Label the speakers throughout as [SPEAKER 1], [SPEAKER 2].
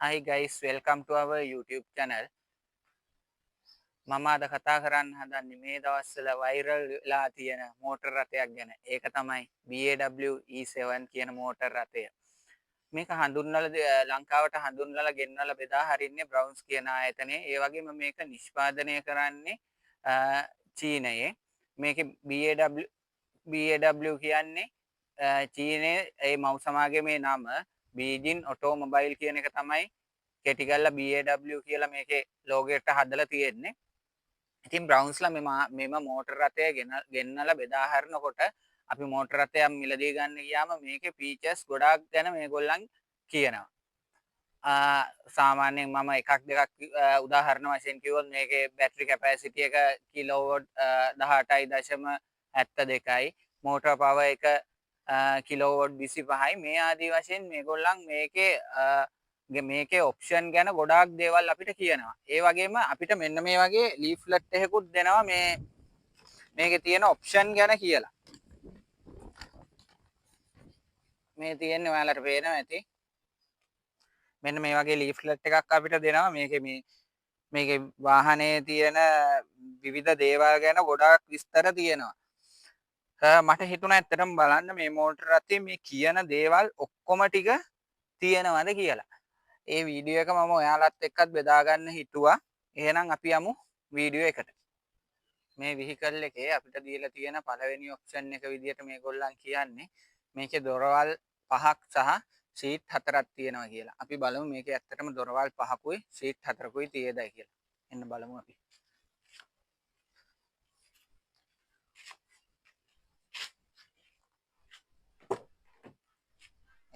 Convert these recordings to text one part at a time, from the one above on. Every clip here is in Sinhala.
[SPEAKER 1] Hi guys, welcome to our YouTube channel. මම අද කතා කරන්න හදන්නේ මේ දවස්වල වෛරල් වෙලා තියෙන මෝටර් රථයක් ගැන. ඒක තමයි BMW E7 කියන මෝටර් රථය. මේක ලංකාවට හඳුන්වලා ගෙන්වලා බෙදා හරින්නේ බ්‍රවුන්ස් කියන ආයතනයේ. ඒ වගේම මේක නිෂ්පාදනය කරන්නේ චීනයේ. මේකේ BAW කියන්නේ චීනයේ ඒ මව් සමාගමේ නම බීජින් ඔටෝමොබයිල් කියන එක තමයි කෙටි කරලා BAW කියලා මේකේ ලෝගෝ එකට හදලා තියෙන්නේ. ඉතින් බ්‍රවුන්ස්ලා මෙම මෝටර් රථය ගෙන්නලා බෙදා හරිනකොට අපි මෝටර් රථයක් මිලදී ගන්න ගියාම මේකේ ෆීචර්ස් ගොඩාක් ගැන මේගොල්ලන් කියනවා. සාමාන්‍යයෙන් මම එකක් දෙකක් උදාහරණ වශයෙන් කිව්වොත් මේකේ බැටරි කැපැසිටි එක කිලෝවොට් 18.72යි මෝටර් පවර් එක කිලෝවොට් 25යි මේ ආදී වශයෙන් මේගොල්ලන් මේකේ ඔප්ෂන් ගැන ගොඩාක් දේවල් අපිට කියනවා. ඒ වගේම අපිට මෙන්න මේ වගේ ලීෆ්ලට් එකකුත් දෙනවා මේකේ තියෙන ඔප්ෂන් ගැන කියලා. මේ තියෙන්නේ ඔයාලට පේනවා ඇති. මෙන්න මේ වගේ ලීෆ්ලට් එකක් අපිට දෙනවා. මේකේ වාහනේ තියෙන විවිධ දේවල් ගැන ගොඩාක් විස්තර තියෙනවා. මට හිතුණා ඇත්තටම බලන්න මේ මෝටර් රථයේ මේ කියන දේවල් ඔක්කොම ටික තියෙනවද කියලා. ඒ වීඩියෝ එක මම ඔයාලත් එක්කත් බෙදා ගන්න හිතුවා. එහෙනම් අපි යමු වීඩියෝ එකට. මේ වෙහිකල් එකේ අපිට දීලා තියෙන පළවෙනි ඔප්ෂන් එක විදිහට මේගොල්ලන් කියන්නේ මේකේ දොරවල් 5ක් සහ සීට් 4ක් තියෙනවා කියලා. අපි බලමු මේකේ ඇත්තටම දොරවල් 5කුයි සීට් 4කුයි තියෙදයි කියලා. එන්න බලමු අපි.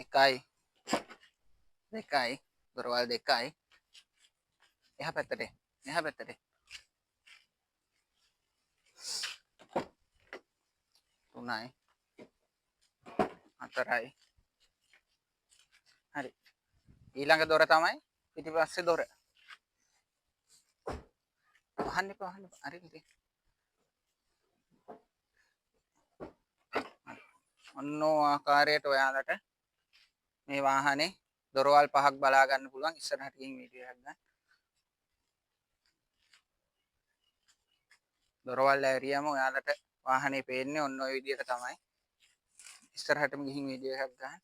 [SPEAKER 1] එකයි දෙකයි දොරවල් දෙකයි එහා පැත්තට තුනයි හතරයි හරි ඊළඟ දොර තමයි පිටිපස්සේ දොර වහන්න එපා හරි ඉතින් ඔන්න ආකාරයට ඔයාලට මේ වාහනේ දොරවල් 5ක් බලා ගන්න පුළුවන් ඉස්සරහට ගිහින් වීඩියෝ එකක් ගන්න දොරවල් ඇරියම ඔයාලට වාහනේ පේන්නේ ඔන්න ඔය විදිහට තමයි ඉස්සරහටම ගිහින් වීඩියෝ එකක් ගන්න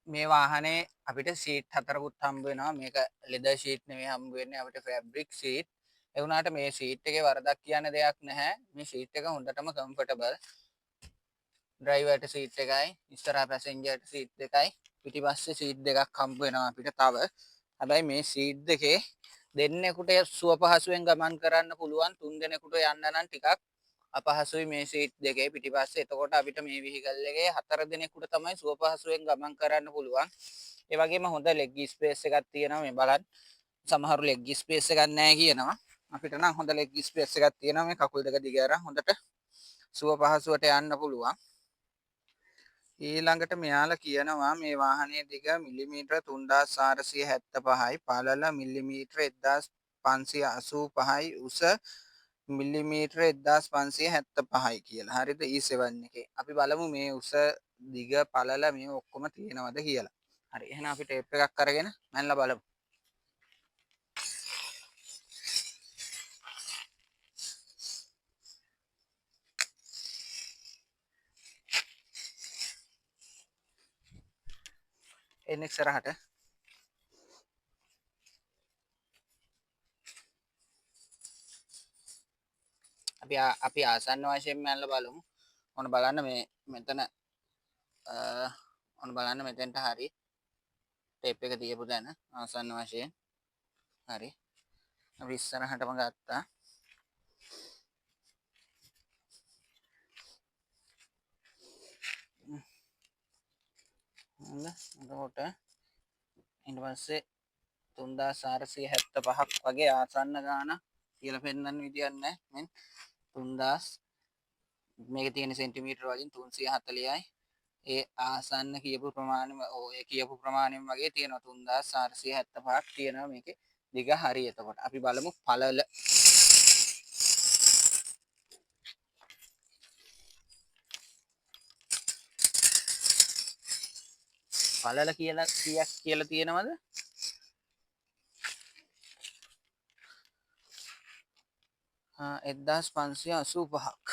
[SPEAKER 1] මේ වාහනේ අපිට සීට් 4කුත් හම්බ වෙනවා මේක ලෙදර් ෂීට් නෙවෙයි හම්බ වෙන්නේ අපිට ෆැබ්‍රික් ෂීට් ඒ වුණාට මේ ෂීට් එකේ වරදක් කියන්න දෙයක් නැහැ මේ ෂීට් එක හොඳටම කම්ෆර්ටබල් ඩ්‍රයිවර්ට සීට් එකයි ඉස්සරහා පැසෙන්ජර්ට සීට් දෙකයි පිටිපස්සේ සීට් දෙකක් හම්බ වෙනවා අපිට තව හැබැයි මේ සීට් දෙකේ දෙන්නෙකුට සුව පහසුවෙන් ගමන් කරන්න පුළුවන් තුන් දෙනෙකුට යන්න නම් ටිකක් අපහසුයි මේ සීට් දෙකේ පිටිපස්සේ එතකොට අපිට මේ වෙහිකල් එකේ හතර දෙනෙකුට තමයි සුව පහසුවෙන් ගමන් කරන්න පුළුවන් ඒ වගේම හොඳ ලෙග් ස්පේස් එකක් තියෙනවා මේ බලන්න සමහරු ලෙග් ස්පේස් එකක් නැහැ කියනවා අපිට නම් හොඳ ලෙග් ස්පේස් එකක් තියෙනවා මේ කකුල් දෙක දිග අරන් හොඳට සුව පහසුවට යන්න පුළුවන් ඊළඟට මෙයාලා කියනවා මේ වාහනේ දිග මිලිමීටර 3475යි පළල මිලිමීටර 1585යි උස මිලිමීටර 1575යි කියලා. හරිද? E7 එකේ. අපි බලමු මේ උස දිග පළල මේ ඔක්කොම තියෙනවද කියලා. හරි. එහෙනම් අපි ටේප් එකක් අරගෙන මැනලා බලමු. එන්න ඉස්සරහට. අපි ආසන්න වශයෙන් මැනලා බලමු. ඔන්න බලන්න මේ මෙතන ඔන්න බලන්න මෙතෙන්ට හරි ටේප් එක තියපු තැන ආසන්න වශයෙන් හරි අපි ඉස්සරහටම ගත්තා හොඳ එතකොට ඊට පස්සේ 3475ක් වගේ ආසන්න ගාන කියලා පෙන්වන්න විදියක් නැහැ මෙන් 3000 මේක තියෙන සෙන්ටිමීටර වලින් 340යි ඒ ආසන්න කියපු ප්‍රමාණය ඔය කියපු ප්‍රමාණයෙන් වගේ තියෙනවා 3475ක් තියෙනවා මේකේ දිග හරි. එතකොට අපි බලමු පළල කියලා කීයක් කියලා තියෙනවද? 1585ක්.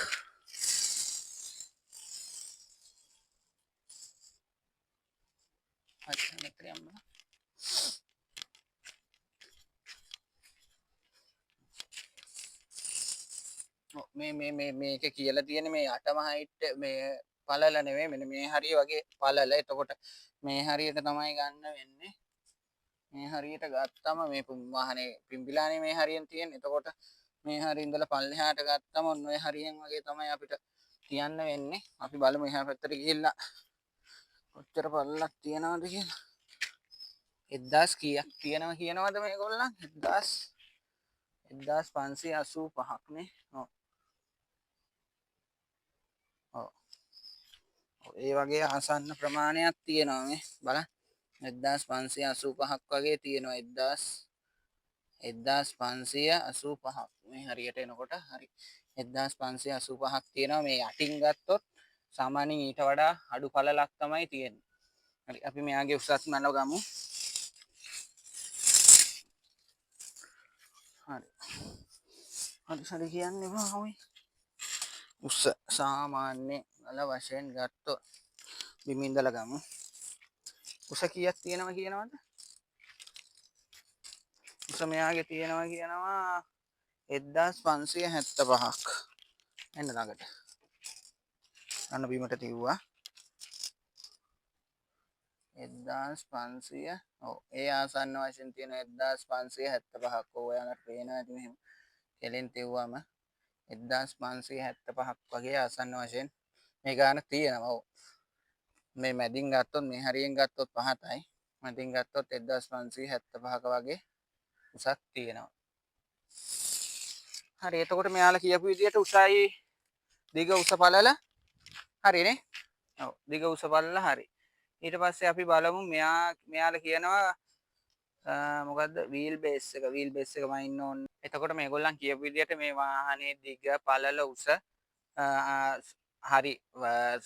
[SPEAKER 1] මේක කියලා තියෙන මේ අටම හයිට් මේ පළල නෙවෙයි මෙන්න මේ හරිය වගේ පළල. එතකොට මේ හරියට තමයි ගන්න වෙන්නේ. මේ හරියට ගත්තම මේ වාහනේ පිම්බිලානේ මේ හරියෙන් තියෙන්නේ. එතකොට මේ හරිය ඉඳලා පල්ලෙහාට ගත්තම ඔන්න ඔය හරියෙන් වගේ තමයි අපිට තියන්න වෙන්නේ. අපි බලමු එහා පැත්තට ගිහිල්ලා කොච්චර පළලක් තියනවද කියලා. 1000 කීයක් තියනවා කියනවද මේගොල්ලන්? 1585ක් නේ. ඔව්. ඔව්. ඒ වගේ ආසන්න ප්‍රමාණයක් තියෙනවා මේ බලන්න. 1585ක් වගේ තියෙනවා. 1585ක් මේ හරියට එනකොට හරි 1585ක් තියෙනවා. මේ යටින් ගත්තොත් සාමාන්‍යයෙන් ඊට වඩා අඩු පළලක් තමයි තියෙන්නේ. හරි අපි මෙයාගේ උසස් මැල ගමු. හරි. හරි කියන්නේ මොකක්ද? උස සාමාන්‍ය මැල වශයෙන් ගත්තොත් බිම ඉඳලා ගමු. උස කීයක් තියෙනවා කියනවද? උස මෙයාගේ කියනවා 1575ක්. එන්න ළඟට. අන්න බීමට තියුවා 1500. ඔව් ඒ ආසන්න වශයෙන් තියෙන 1575ක්. ඔයාලට පේනවා ඇති මෙහෙම කෙලින් තියුවාම 1575ක් වගේ ආසන්න වශයෙන් මේ ගාන තියෙනවා. ඔව් මේ මැදින් ගත්තොත් මේ හරියෙන් ගත්තොත් 5යි. මැදින් ගත්තොත් 1575ක වගේ උසක් තියෙනවා. හරි එතකොට මෙයාලා කියපු විදිහට උසයි දිග උස පළල හරිනේ. ඔව් දිග උස පළල හරි. ඊට පස්සේ අපි බලමු මෙයාලා කියනවා මොකද්ද වීල් බේස් එකම ඉන්න ඕනේ. එතකොට මේගොල්ලන් කියපු විදිහට මේ වාහනේ දිග පළල උස හරි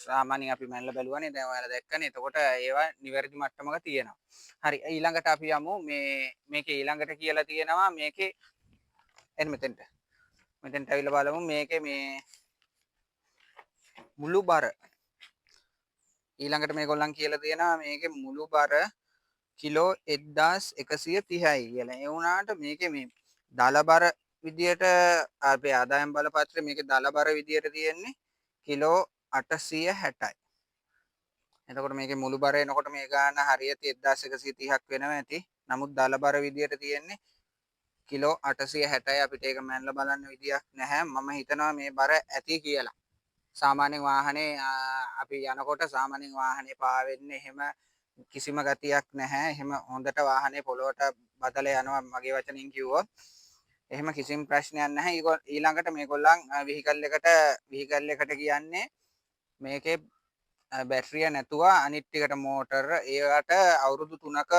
[SPEAKER 1] සාමාන්‍යයෙන් අපි මැනලා බැලුවානේ දැන් ඔයාලා දැක්කනේ. එතකොට ඒවා නිවැරදි මට්ටමක තියෙනවා. හරි ඊළඟට අපි යමු මේකේ ඊළඟට කියලා තියෙනවා මේකේ එන්න මෙතෙන්ට ඇවිල්ලා බලමු මේකේ මේ මුළු බර ඊළඟට මේගොල්ලන් කියලා තියෙනවා මේකේ මුළු බර කිලෝ 1130යි කියලා. ඒ වුණාට මේකේ මේ දල බර විදියට අපේ ආදායම් බලපත්‍රයේ මේකේ දල බර විදියට තියෙන්නේ කිලෝ 860යි. එතකොට මේකේ මුළු බර එනකොට මේ ගාන හරියට 1130ක් වෙනවා ඇති. නමුත් දල බර විදියට තියෙන්නේ කිලෝ 860යි. අපිට ඒක මැනලා බලන්න විදියක් නැහැ. මම හිතනවා මේ බර ඇති කියලා. සාමාන්‍යයෙන් වාහනේ අපි යනකොට සාමාන්‍යයෙන් වාහනේ පාවෙන්නේ එහෙම කිසිම ගතියක් නැහැ. එහෙම හොඳට වාහනේ පොළොවට බදලා යනවා මගේ වචනින් කිව්වොත්. එහෙම කිසිම ප්‍රශ්නයක් නැහැ. ඊළඟට මේගොල්ලන් විහිකල් එකට කියන්නේ මේකේ බැටරිය නැතුව අනිත් ටිකට මෝටර ඒවට අවුරුදු 3ක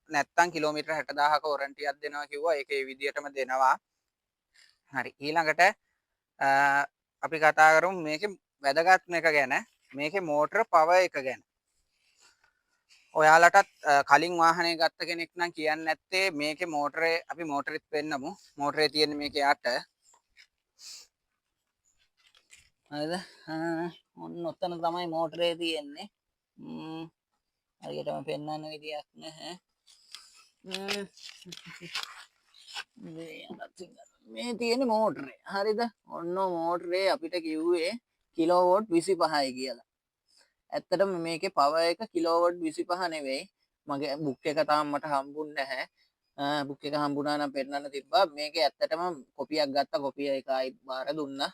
[SPEAKER 1] නැත්තම් කිලෝමීටර් 60000ක වොරන්ටියක් දෙනවා කිව්වා. ඒක ඒ විදිහටම දෙනවා. හරි ඊළඟට අපි කතා කරමු මේකේ වැදගත්ම එක ගැන. මේකේ මෝටර පවර් එක ගැන. ඔයාලටත් කලින් වාහනේ ගත්ත කෙනෙක් නම් කියන්නේ නැත්තේ මේකේ මෝටරේ අපි මෝටරෙත් පෙන්නමු. මෝටරේ තියෙන මේකේ යට. හරිද? ඔන්න ඔතන තමයි මෝටරේ තියෙන්නේ. හරියටම පෙන්වන්න විදියක් නැහැ. මේ තියෙන මෝටරේ. හරිද? ඔන්න මෝටරේ අපිට කිව්වේ කිලෝවොට් 25යි කියලා. ඇත්තටම මේකේ පවර් එක කිලෝවොට් 25 නෙවෙයි. මගේ බුක් එක තාම මට හම්බුන්නේ නැහැ. බුක් එක හම්බුණා නම් පෙන්නන්න තිබ්බා. මේකේ ඇත්තටම කොපියක් ගත්තා. කොපිය එකයි බාර දුන්නා.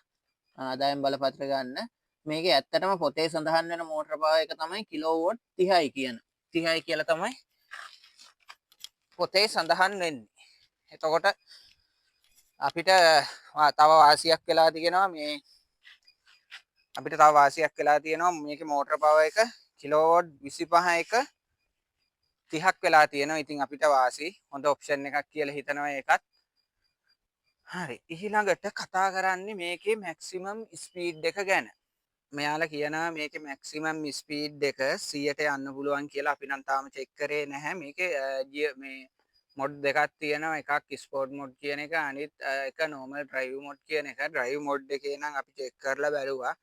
[SPEAKER 1] ආදායම් බලපත්‍ර ගන්න. මේකේ ඇත්තටම පොතේ සඳහන් වෙන මෝටර පවර් එක තමයි කිලෝවොට් 30යි කියන. 30යි කියලා තමයි පොතේ සඳහන් වෙන්නේ. එතකොට අපිට තව වාසියක් වෙලා තියෙනවා මේකේ මෝටර පවර් එක කිලෝවොට් 25 එක 30ක් වෙලා තියෙනවා. ඉතින් අපිට වාසි හොඳ ඔප්ෂන් එකක් කියලා හිතනවා ඒකත්. හරි. ඊළඟට කතා කරන්නේ මේකේ මැක්සිමම් ස්පීඩ් එක ගැන. මෙයාලා කියනවා මේකේ මැක්සිමම් ස්පීඩ් එක 100ට යන්න පුළුවන් කියලා. අපි නම් තාම චෙක් කරේ නැහැ. මේකේ මේ මොඩ් දෙකක් තියෙනවා. එකක් ස්පෝර්ට් මොඩ් කියන එක, අනිත් එක නෝමල් ඩ්‍රයිව් මොඩ් කියන එක. ඩ්‍රයිව් මොඩ් එකේ නම් අපි චෙක් කරලා බැලුවා.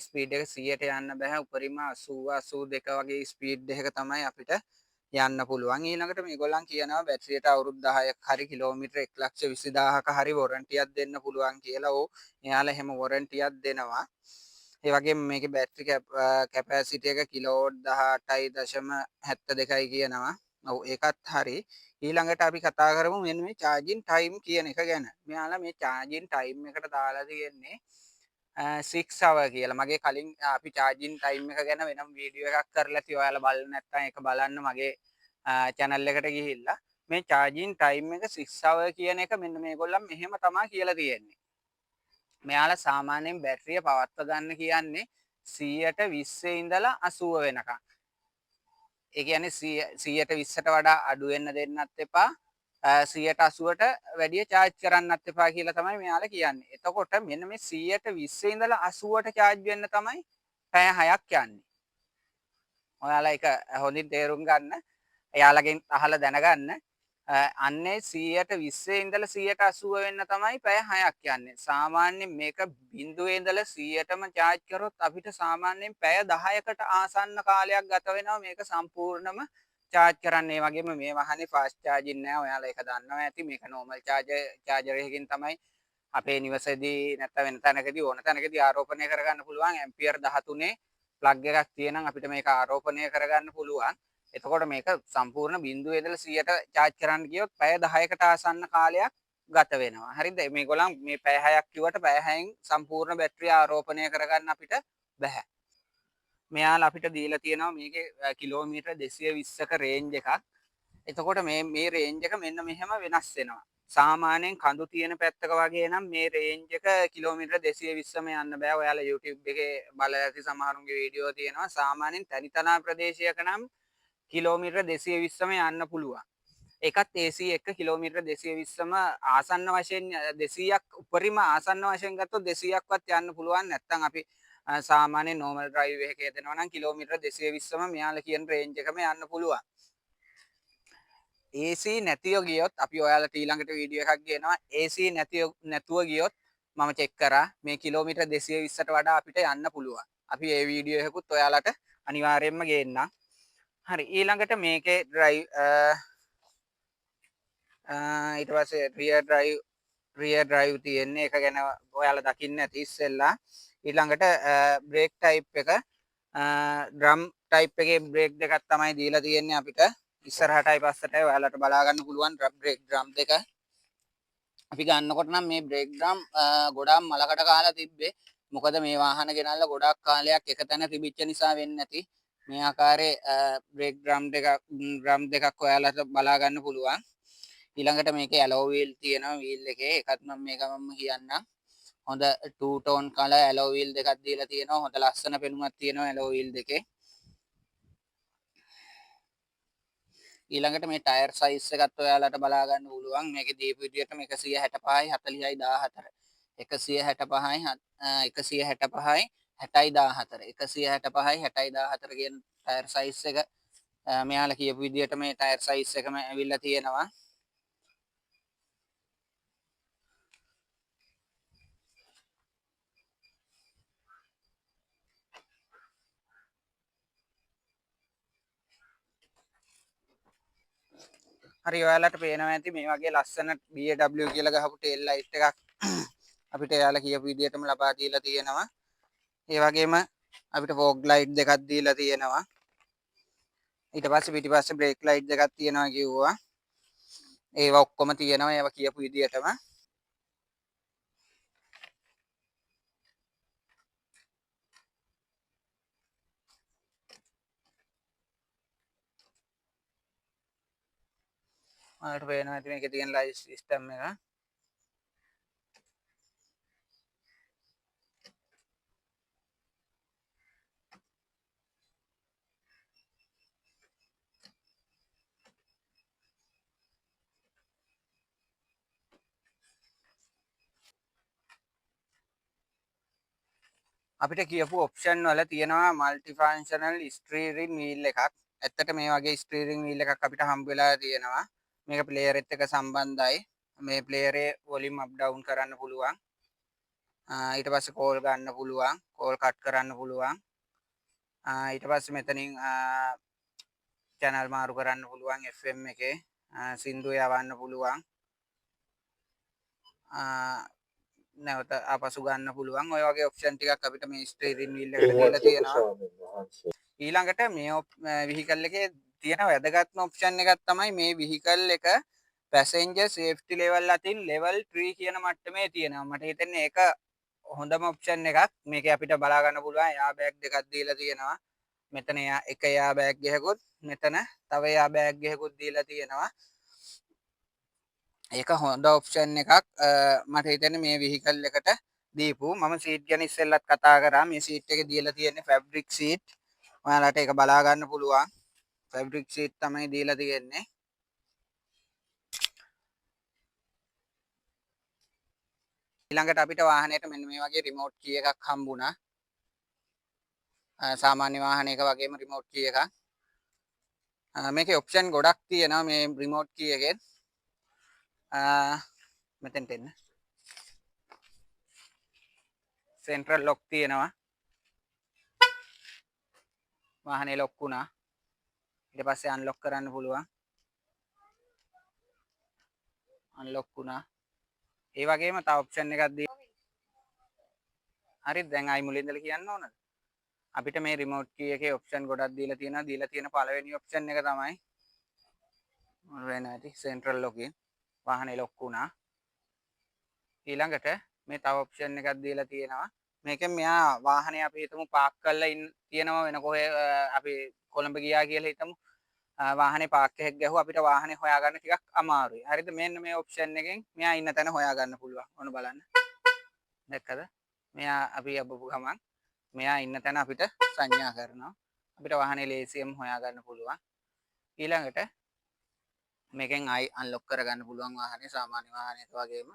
[SPEAKER 1] ස්පීඩ් එක 100ට යන්න බෑ. උපරිම 80 82 වගේ ස්පීඩ් එකක තමයි අපිට යන්න පුළුවන්. ඊළඟට මේගොල්ලන් කියනවා බැටරියට අවුරුදු 10ක් හරි කිලෝමීටර් 1,20,000ක හරි වොරන්ටියක් දෙන්න පුළුවන් කියලා. ඔව්. එයාලා එහෙම වොරන්ටියක් දෙනවා. ඒ වගේම මේකේ බැටරි කැපැසිටි එක කිලෝවොට් 18.72යි කියනවා. ඔව් ඒකත් හරි. ඊළඟට අපි කතා කරමු මෙන්න මේ charging time කියන එක ගැන. මෙයාලා මේ charging time එකට දාලා තියෙන්නේ 6 hour කියලා. මගේ කලින් අපි charging time එක ගැන වෙනම වීඩියෝ එකක් කරලා තියෙනවා. ඔයාලා බලන්න නැත්නම් ඒක බලන්න මගේ channel එකට ගිහිල්ලා. මේ charging time එක 6 hour කියන එක මෙන්න මේගොල්ලන් මෙහෙම තමයි කියලා තියෙන්නේ. මෙයාලා සාමාන්‍යයෙන් බැටරිය පවත්වා ගන්න කියන්නේ 120 ඉඳලා 80 වෙනකම්. ඒ කියන්නේ 120ට වඩා අඩු වෙන්න දෙන්නත් එපා. 180ට වැඩිය charge කරන්නත් එපා කියලා තමයි මෙයාලා කියන්නේ. එතකොට මෙන්න මේ 120 ඉඳලා 80ට charge වෙන්න තමයි පැය 6ක් යන්නේ. ඔයාලා ඒක හොඳින් තේරුම් ගන්න. එයාලගෙන් අහලා දැනගන්න. අන්නේ 120 ඉඳලා 180 වෙන්න තමයි පැය 6ක් යන්නේ. සාමාන්‍යයෙන් මේක 0 ඉඳලා 100ටම charge කරොත් අපිට සාමාන්‍යයෙන් පැය 10කට ආසන්න කාලයක් ගත වෙනවා මේක සම්පූර්ණම charge කරන්න. ඒ වගේම මේ වාහනේ fast charging නෑ. ඔයාලා ඒක දන්නවා ඇති. මේක normal charger එකකින් තමයි අපේ නිවසේදී නැත්නම් වෙන තැනකදී ඕන තැනකදී ආරෝපණය කරගන්න පුළුවන්. ඇම්පියර් 13 ප්ලග් එකක් තියෙනම් අපිට මේක ආරෝපණය කරගන්න පුළුවන්. එතකොට මේක සම්පූර්ණ 0 ඉඳලා 100ට charge කරන්න ගියොත් පැය 10කට ආසන්න කාලයක් ගත වෙනවා. හරිද? මේගොල්ලන් මේ පැය 6ක් කිව්වට පැය 6න් සම්පූර්ණ බැටරිය ආරෝපණය කරගන්න අපිට බෑ. මෙයාලා අපිට දීලා තියෙනවා මේකේ කිලෝමීටර් 220ක රේන්ජ් එකක්. එතකොට මේ රේන්ජ් එක මෙන්න මෙහෙම වෙනස් වෙනවා. සාමාන්‍යයෙන් කඳු තියෙන පැත්තක වගේ නම් මේ රේන්ජ් එක කිලෝමීටර් 220ම යන්න බෑ. ඔයාලා YouTube එකේ බලලා ඇති සමහරුන්ගේ වීඩියෝ තියෙනවා. සාමාන්‍යයෙන් තනිතලා ප්‍රදේශයක නම් කිලෝමීටර් 220ම යන්න පුළුවන්. ඒකත් AC එක කිලෝමීටර් 220ම ආසන්න වශයෙන් 200ක් උපරිම ආසන්න වශයෙන් ගත්තොත් 200ක්වත් යන්න පුළුවන්. නැත්නම් අපි සාමාන්‍ය normal drive එකක යදෙනවා නම් කිලෝමීටර් 220ම මෙයාලා කියන රේන්ජ් එකම යන්න පුළුවන්. AC නැතිව ගියොත් අපි ඔයාලට ඊළඟට වීඩියෝ එකක් ගේනවා. AC නැතුව ගියොත් මම චෙක් කරා මේ කිලෝමීටර් 220ට වඩා අපිට යන්න පුළුවන්. අපි ඒ වීඩියෝ එකකුත් ඔයාලට අනිවාර්යයෙන්ම ගේන්නම්. හරි ඊළඟට මේකේ drive ඊට පස්සේ rear drive තියෙන්නේ. ඒක ගැන ඔයාලා දකින්න ඇති ඉස්සෙල්ලා. ඊළඟට brake type එක drum type එකේ brake දෙකක් තමයි දීලා තියෙන්නේ අපිට. ඉස්සරහටයි පස්සටයි ඔයාලට බලා ගන්න පුළුවන් brake drum දෙක. අපි ගන්නකොට නම් මේ brake drum ගොඩාක් මලකට කාලා තිබ්බේ. මොකද මේ වාහන ගෙනල්ලා ගොඩාක් කාලයක් එක තැන තිබිච්ච නිසා වෙන්නේ නැති. මේ ආකාරයේ brake drum දෙකක් ඔයාලට බලා ගන්න පුළුවන්. ඊළඟට මේකේ alloy wheel තියෙනවා wheel එකේ. ඒකත් මම කියන්නම්. හොඳ two tone color alloy wheel දෙකක් දීලා තියෙනවා. හොඳ ලස්සන පෙනුමක් තියෙනවා alloy wheel දෙකේ. ඊළඟට මේ ටයර් සයිස් එකත් ඔයාලට බලා ගන්න පුළුවන්. මේකේ දීපු විදිහටම 165යි 40යි 14. 165යි 165යි 60යි 14. 165යි 60යි 14 කියන ටයර් සයිස් එක මෙයාලා කියපු විදිහට මේ ටයර් සයිස් එකම ඇවිල්ලා තියෙනවා. හරි ඔයාලට පේනවා ඇති මේ වගේ ලස්සන BMW කියලා ගහපු ටේල් ලයිට් එකක් අපිට එයාලා කියපු විදිහටම ලබා දීලා තියෙනවා. ඒ වගේම අපිට ෆෝග් ලයිට් දෙකක් දීලා තියෙනවා. ඊට පස්සේ පිටිපස්සේ බ්‍රේක් ලයිට් දෙකක් තියෙනවා කිව්වා. ඒවා ඔක්කොම තියෙනවා ඒවා කියපු විදිහටම. ඔයාලට පේනවා ඇති මේකේ තියෙන ලයිට් සිස්ටම් එක. අපිට කියපු ඔප්ෂන් වල තියෙනවා මල්ටි ෆන්ක්ෂනල් ස්ටීරින් වීල් එකක්. ඇත්තට මේ වගේ ස්ටීරින් වීල් එකක් අපිට හම්බ වෙලා තියෙනවා. මේක ප්ලේයර් එකත් එක්ක සම්බන්ධයි. මේ ප්ලේයරේ වොලියුම් අප් ඩවුන් කරන්න පුළුවන්. ඊට පස්සේ කෝල් ගන්න පුළුවන්, කෝල් කට් කරන්න පුළුවන්. ඊට පස්සේ මෙතනින් channel මාරු කරන්න පුළුවන් FM එකේ. සින්දු යවන්න පුළුවන්. නැවත ආපසු ගන්න පුළුවන්. ඔය වගේ ඔප්ෂන් ටිකක් අපිට මේ ස්ටීරින් වීල් එකට දීලා තියෙනවා. ඊළඟට මේ වෙහිකල් එකේ තියෙන වැදගත්ම ඔප්ෂන් එකක් තමයි මේ වෙහිකල් එක පැසෙන්ජර් සේෆ්ටි ලෙවල් අතින් ලෙවල් 3 කියන මට්ටමේ තියෙනවා. මට හිතෙන්නේ ඒක හොඳම ඔප්ෂන් එකක්. මේකේ අපිට බලා ගන්න පුළුවන් එයා බෑග් දෙකක් දීලා තියෙනවා. මෙතන එක එයා බෑග් එකකුත් මෙතන තව එයා බෑග් එකකුත් දීලා තියෙනවා. ඒක හොඳ ඔප්ෂන් එකක්. මට හිතෙන්නේ මේ වෙහිකල් එකට දීපු. මම සීට් ගැන ඉස්සෙල්ලත් කතා කරා. මේ සීට් එකේ දීලා තියෙන්නේ ෆැබ්‍රික් සීට්. ඔයාලට ඒක බලා ගන්න පුළුවන්. ෆැබ්‍රික් සීට් තමයි දීලා තියෙන්නේ. ඊළඟට අපිට වාහනයට මෙන්න මේ වගේ රිමෝට් කී එකක් හම්බුණා. සාමාන්‍ය වාහනයක වගේම රිමෝට් කී එකක්. මේකේ ඔප්ෂන් ගොඩක් තියෙනවා මේ රිමෝට් කී එකෙන්. මෙතෙන්ට එන්න. සෙන්ට්‍රල් ලොක් තියෙනවා. වාහනේ ලොක් වුණා. ඊට පස්සේ අන්ලොක් කරන්න පුළුවන්. අන්ලොක් වුණා. ඒ වගේම තව ඔප්ෂන් එකක් දී. හරිද? දැන් ආයි මුලින් ඉඳලා කියන්න ඕනද? අපිට මේ රිමෝට් කී එකේ ඔප්ෂන් ගොඩක් දීලා තියෙනවා. දීලා තියෙන පළවෙනි ඔප්ෂන් එක තමයි මොන වෙන ඇති සෙන්ට්‍රල් ලොකින් වාහනේ ලොක් වුණා. ඊළඟට මේ තව ඔප්ෂන් එකක් දීලා තියෙනවා. මේකෙන් මෙයා වාහනේ අපි හිතමු පාක් කරලා තියෙනවා වෙන කොහේ අපි කොළඹ ගියා කියලා හිතමු. වාහනේ පාක් එකක් ගැහුවා අපිට වාහනේ හොයාගන්න ටිකක් අමාරුයි. හරිද? මෙන්න මේ ඔප්ෂන් එකෙන් මෙයා ඉන්න තැන හොයාගන්න පුළුවන්. ඔන්න බලන්න. දැක්කද? මෙයා අපි යපපු ගමන් මෙයා ඉන්න තැන අපිට සංඥා කරනවා. අපිට වාහනේ ලේසියෙන් හොයාගන්න පුළුවන්. ඊළඟට මේකෙන් ආයි අන්ලොක් කරගන්න පුළුවන් වාහනේ සාමාන්‍ය වාහනයක වගේම.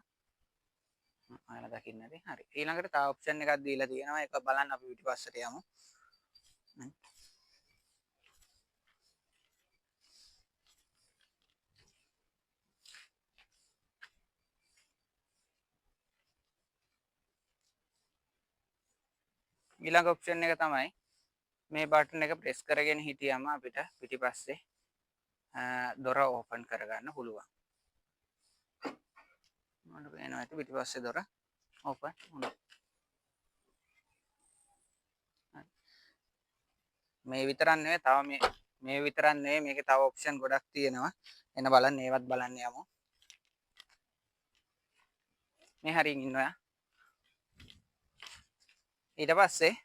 [SPEAKER 1] ඔයාලා දකින්න ඇති. හරි. ඊළඟට තව ඔප්ෂන් එකක් දීලා තියෙනවා. ඒක බලන්න අපි පිටිපස්සට යමු. ඊළඟ ඔප්ෂන් එක තමයි මේ බටන් එක ප්‍රෙස් කරගෙන හිටියම අපිට පිටිපස්සේ දොර ඕපන් කරගන්න පුළුවන්. මට පේනවා ඇති පිටිපස්සේ දොර ඕපන් වුණා. මේ විතරක් නෙවෙයි තව මේ විතරක් නෙවෙයි මේකේ තව ඔප්ෂන් ගොඩක් තියෙනවා. එන්න බලන්න ඒවත් බලන්න යමු. මේ හරියින් ඉන්නවා. ඊට පස්සේ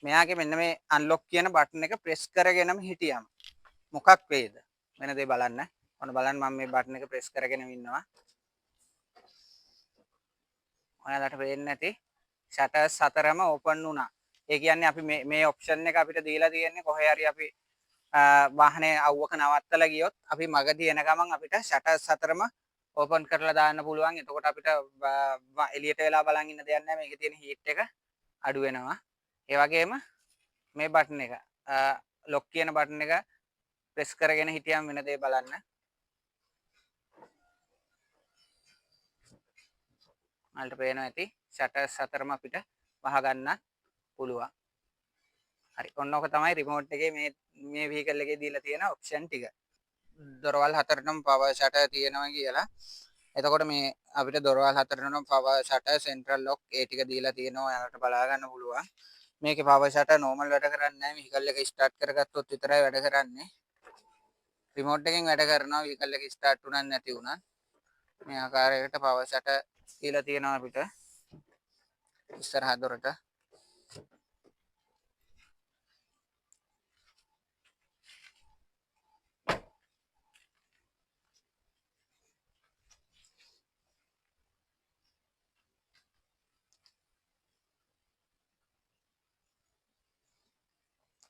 [SPEAKER 1] මෙයාගේ මෙන්න මේ අන්ලොක් කියන බටන් එක ප්‍රෙස් කරගෙනම හිටියම මොකක් වෙයිද? වෙන දේ බලන්න. ඔන්න බලන්න මම මේ බටන් එක ප්‍රෙස් කරගෙන ඉන්නවා. ඔයාලට පේන්නේ නැති ෂටර්ස් හතරම ඕපන් වුණා. ඒ කියන්නේ අපි මේ ඔප්ෂන් එක අපිට දීලා තියෙන්නේ කොහේ හරි අපි වාහනේ අවුවක නවත්තලා ගියොත් අපි මගදී එන ගමන් අපිට ෂටර්ස් හතරම ඕපන් කරලා දාන්න පුළුවන්. එතකොට අපිට එළියට වෙලා බලන් ඉන්න දෙයක් නැහැ. මේකේ තියෙන හීට් එක අඩු වෙනවා. ඒ වගේම මේ බටන් එක ලොක් කියන බටන් එක ප්‍රෙස් කරගෙන හිටියම වෙන දේ බලන්න. ඔයාලට පේනවා ඇති ෂටර්ස් හතරම අපිට වහ ගන්න පුළුවන්. හරි. ඔන්න ඔක තමයි රිමෝට් එකේ මේ වෙහිකල් එකේ දීලා තියෙන ඔප්ෂන් ටික. දොරවල් හතරටම පවර් ෂටර් තියෙනවා කියලා. එතකොට මේ අපිට දොරවල් හතරටම පවර් ෂටර් සෙන්ට්‍රල් ලොක් ඒ ටික දීලා තියෙනවා. ඔයාලට බලා ගන්න පුළුවන්. මේකේ පවර් ෂටර් නෝමල් වැඩ කරන්නේ නැහැ. වෙහිකල් එක ස්ටාර්ට් කරගත්තොත් විතරයි වැඩ කරන්නේ. රිමෝට් එකෙන් වැඩ කරනවා වෙහිකල් එක ස්ටාර්ට් වුණත් නැති වුණත්. මේ ආකාරයකට පවර් ෂටර් දීලා තියෙනවා අපිට. ඉස්සරහ දොරට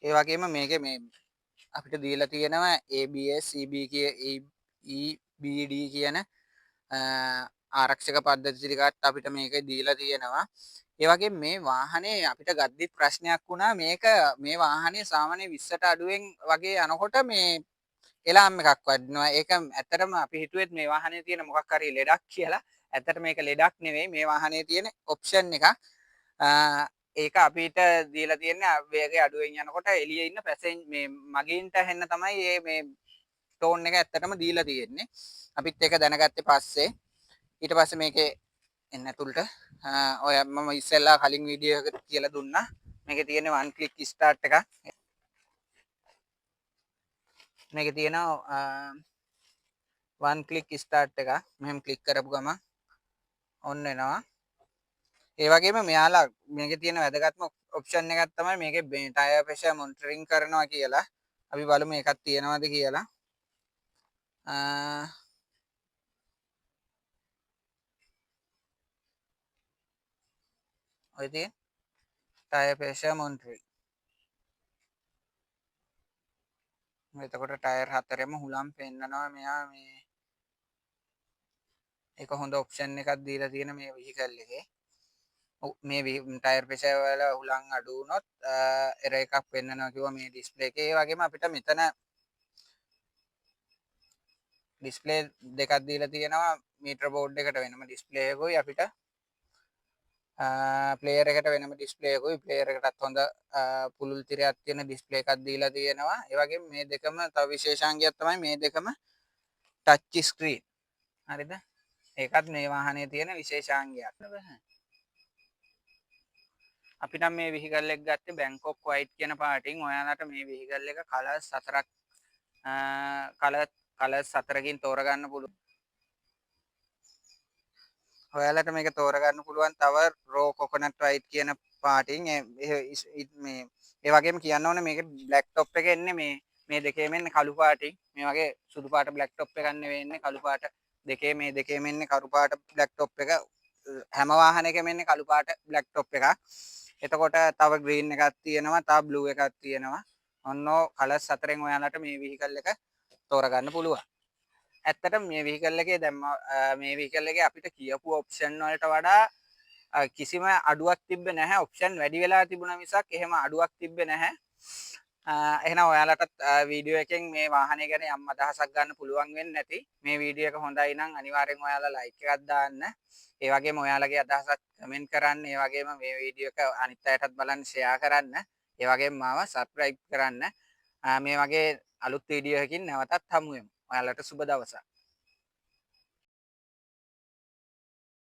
[SPEAKER 1] ඒ වගේම මේකේ මේ අපිට දීලා තියෙනවා ABS EBD කියන ආරක්ෂක පද්ධති ටිකත් අපිට මේක දීලා තියෙනවා. ඒ වගේම මේ වාහනේ අපිට ගද්දිත් ප්‍රශ්නයක් වුණා මේක මේ වාහනේ සාමාන්‍ය 20ට අඩුවෙන් වගේ යනකොට මේ එලාම් එකක් වදිනවා. ඒක ඇත්තටම අපි හිතුවෙත් මේ වාහනේ තියෙන මොකක් හරි ලෙඩක් කියලා. ඇත්තට මේක ලෙඩක් නෙවෙයි මේ වාහනේ තියෙන ඔප්ෂන් එකක්. ඒක අපිට දීලා තියෙන්නේ වේගය අඩුවෙන් යනකොට එළියේ ඉන්න මේ මගීන්ට ඇහෙන්න තමයි මේ ටෝන් එක ඇත්තටම දීලා තියෙන්නේ. අපිත් ඒක දැනගත්තේ පස්සේ. ඊට පස්සේ මේකේ එන්න ඇතුළට ඔය මම ඉස්සෙල්ලා කලින් වීඩියෝ එකක කියලා දුන්නා. මේකේ තියෙන one click start එකක්. මේකේ තියෙනවා one click start එකක්. මෙහෙම ක්ලික් කරපු ගමන් ඔන්න එනවා. ඒ වගේම මෙයාලා මේකේ තියෙන වැදගත්ම ඔප්ෂන් එකක් තමයි මේකේ ටයර් ප්‍රෙෂර් මොනිටරින් කරනවා කියලා. අපි බලමු ඒකක් තියෙනවද කියලා. ඔය තියෙන ටයර් ප්‍රෙෂර් මොනිටරින්. එතකොට ටයර් හතරෙම හුලම් පෙන්නනවා මෙයා මේ ඒක හොඳ ඔප්ෂන් එකක් දීලා තියෙන මේ වෙහිකල් එකේ. මේ ටයර් ප්‍රෙෂර් වල හුලං අඩු වුණොත් එරර් එකක් පෙන්නනවා කිව්වා මේ ඩිස්ප්ලේ එකේ. ඒ වගේම අපිට මෙතන ඩිස්ප්ලේ දෙකක් දීලා තියෙනවා. මීටර බෝඩ් එකට වෙනම ඩිස්ප්ලේ එකකුයි අපිට ප්ලේයර් එකට වෙනම ඩිස්ප්ලේ එකකුයි ප්ලේයර් එකටත් හොඳ පුළුල් තිරයක් තියෙන ඩිස්ප්ලේ එකක් දීලා තියෙනවා. ඒ වගේම මේ දෙකම තව විශේෂාංගයක් තමයි මේ දෙකම ටච් ස්ක්‍රීන්. හරිද? ඒකත් මේ වාහනේ තියෙන විශේෂාංගයක්. අපි නම් මේ වෙහිකල් එක ගත්තේ බැංකොක් වයිට් කියන පාටින්. ඔයාලට මේ වෙහිකල් එක කලර්ස් 4ක් කලර්ස් 4කින් තෝරගන්න පුළුවන්. ඔයාලට මේක තෝරගන්න පුළුවන් තව රෝ කොකොනට් වයිට් කියන පාටින් මේ ඒ වගේම කියන්න ඕනේ මේක බ්ලැක් টොප් එක එන්නේ මේ දෙකේම එන්නේ කළු පාටින්. මේ වගේ සුදු පාට බ්ලැක් টොප් එකක් නෙවෙයි එන්නේ කළු පාට දෙකේ මේ දෙකේම එන්නේ කළු පාට බ්ලැක් টොප් එක. හැම වාහනයකම එන්නේ කළු පාට බ්ලැක් টොප් එකක්. එතකොට තව ග්‍රීන් එකක් තියෙනවා, තව බ්ලූ එකක් තියෙනවා. ඔන්න කලර්ස් හතරෙන් ඔයාලට මේ වෙහිකල් එක තෝරගන්න පුළුවන්. ඇත්තටම මේ වෙහිකල් එකේ දැන් මේ වෙහිකල් එකේ අපිට කියපු ඔප්ෂන් වලට වඩා කිසිම අඩුවක් තිබ්බේ නැහැ. ඔප්ෂන් වැඩි වෙලා තිබුණා මිසක් එහෙම අඩුවක් තිබ්බේ නැහැ. එහෙනම් ඔයාලටත් වීඩියෝ එකෙන් මේ වාහනය ගැන යම් අදහසක් ගන්න පුළුවන් වෙන්නේ නැති. මේ වීඩියෝ එක හොඳයි නම් අනිවාර්යෙන් ඔයාලා ලයික් එකක් දාන්න. ඒ වගේම ඔයාලගේ අදහසක් කමෙන්ට් කරන්න. ඒ වගේම මේ වීඩියෝ එක අනිත් අයටත් බලන්න ෂෙයා කරන්න. ඒ වගේම මාව සබ්ස්ක්‍රයිබ් කරන්න. මේ වගේ අලුත් වීඩියෝ එකකින් නැවතත් හමු වෙමු. ඔයාලට සුබ දවසක්.